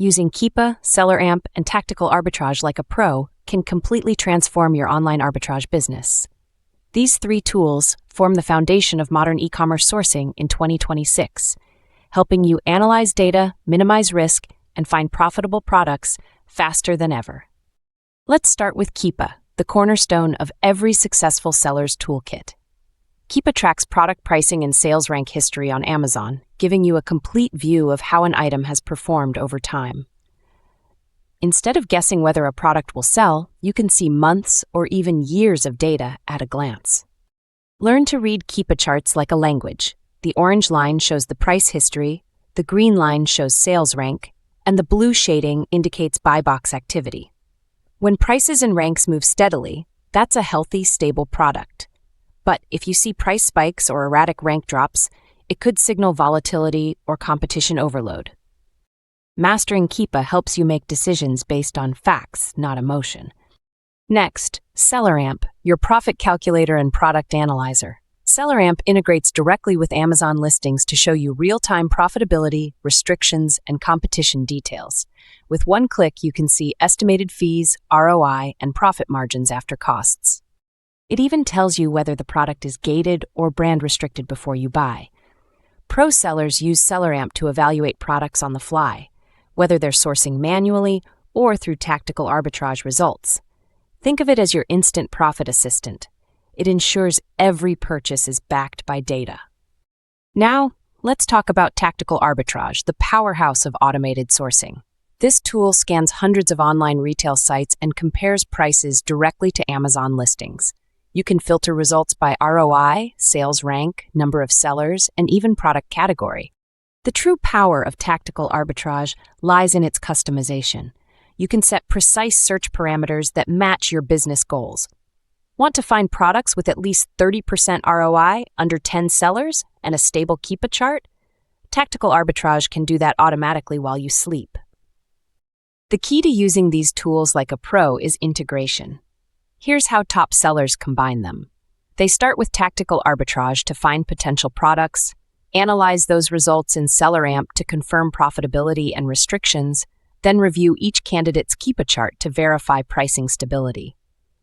Using Keepa, SellerAmp, and Tactical Arbitrage like a pro can completely transform your online arbitrage business. These three tools form the foundation of modern e-commerce sourcing in 2026, helping you analyze data, minimize risk, and find profitable products faster than ever. Let's start with Keepa, the cornerstone of every successful seller's toolkit. Keepa tracks product pricing and sales rank history on Amazon, giving you a complete view of how an item has performed over time. Instead of guessing whether a product will sell, you can see months or even years of data at a glance. Learn to read Keepa charts like a language. The orange line shows the price history, the green line shows sales rank, and the blue shading indicates buy box activity. When prices and ranks move steadily, that's a healthy, stable product. But if you see price spikes or erratic rank drops, it could signal volatility or competition overload. Mastering Keepa helps you make decisions based on facts, not emotion. Next, SellerAmp, your profit calculator and product analyzer. SellerAmp integrates directly with Amazon listings to show you real-time profitability, restrictions, and competition details. With one click, you can see estimated fees, ROI, and profit margins after costs. It even tells you whether the product is gated or brand restricted before you buy. Pro sellers use SellerAmp to evaluate products on the fly, whether they're sourcing manually or through tactical arbitrage results. Think of it as your instant profit assistant. It ensures every purchase is backed by data. Now, let's talk about Tactical Arbitrage, the powerhouse of automated sourcing. This tool scans hundreds of online retail sites and compares prices directly to Amazon listings. You can filter results by ROI, sales rank, number of sellers, and even product category. The true power of Tactical Arbitrage lies in its customization. You can set precise search parameters that match your business goals. Want to find products with at least 30% ROI, under 10 sellers, and a stable Keepa chart? Tactical Arbitrage can do that automatically while you sleep. The key to using these tools like a pro is integration. Here's how top sellers combine them. They start with Tactical Arbitrage to find potential products, analyze those results in SellerAmp to confirm profitability and restrictions, then review each candidate's Keepa chart to verify pricing stability.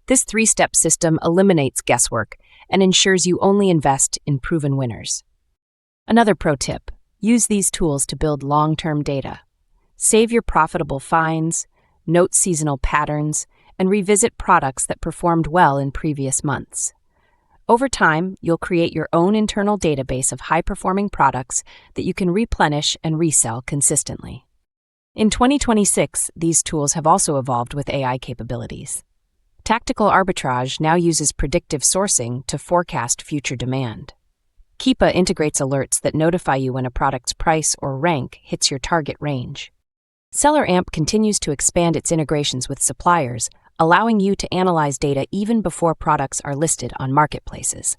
This three-step system eliminates guesswork and ensures you only invest in proven winners. Another pro tip: use these tools to build long-term data. Save your profitable finds, note seasonal patterns, and revisit products that performed well in previous months. Over time, you'll create your own internal database of high-performing products that you can replenish and resell consistently. In 2026, these tools have also evolved with AI capabilities. Tactical Arbitrage now uses predictive sourcing to forecast future demand. Keepa integrates alerts that notify you when a product's price or rank hits your target range. SellerAmp continues to expand its integrations with suppliers, allowing you to analyze data even before products are listed on marketplaces.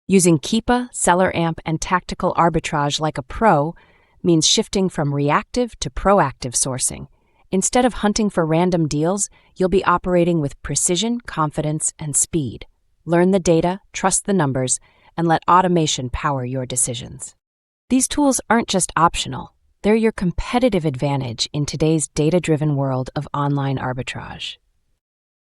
Using Keepa, SellerAmp, and Tactical Arbitrage like a pro means shifting from reactive to proactive sourcing. Instead of hunting for random deals, you'll be operating with precision, confidence, and speed. Learn the data, trust the numbers, and let automation power your decisions. These tools aren't just optional. They're your competitive advantage in today's data-driven world of online arbitrage.